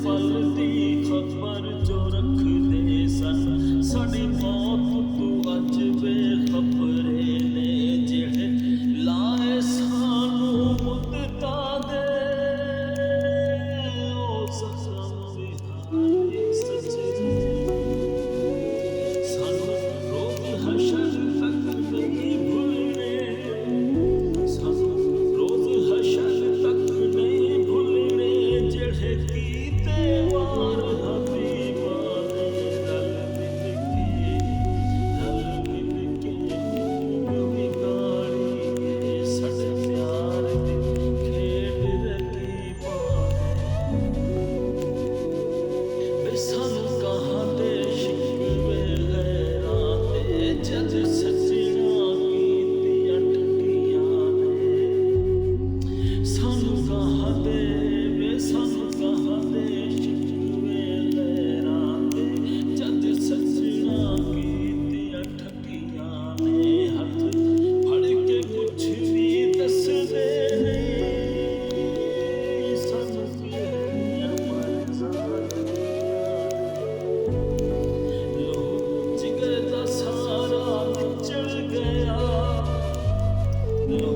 फल दी खबर जो रखदे सन साडी मौत तू अज बेखबरे ने जेड़े लाए सानू मुद्दतां दे ओ जख्म विहारी सच्चे सानू रोज़ हशर तक नहीं भुलने सानू रोज़ हशर तक नहीं भुलने जेड़े कीते वार हबीबां ने रल मिल के कभी गाड़ी साडे प्यार दी खेड रकीबां वे सानू कहाँ दे शिकवे गैरां ते जद सजणा कीतियां ठगियां ने सानू कहाँ दे वे सानू कहाँ दे शिकवे गैरां ते जद सजणा कीतियां ठगियां ने हथ फड़ के कुछ भी दसदे नहीं सानू किहड़ियां मर्ज़ां लो जिगर दा सारा निचड़ गया लो